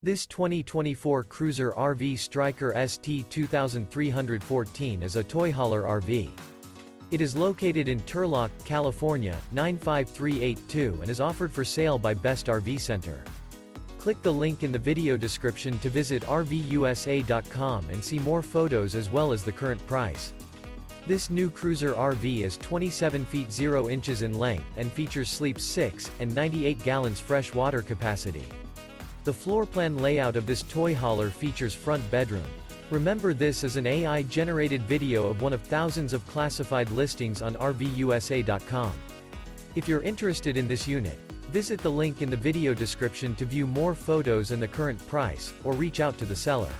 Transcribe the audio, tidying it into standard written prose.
This 2024 Cruiser RV Stryker ST2314 is a toy hauler RV. It is located in Turlock, California, 95382 and is offered for sale by Best RV Center. Click the link in the video description to visit RVUSA.com and see more photos as well as the current price. This new Cruiser RV is 27 feet 0 inches in length and features sleeps 6 and 98 gallons fresh water capacity. The floor plan layout of this toy hauler features front bedroom. Remember, this is an AI-generated video of one of thousands of classified listings on RVUSA.com. If you're interested in this unit, visit the link in the video description to view more photos and the current price, or reach out to the seller.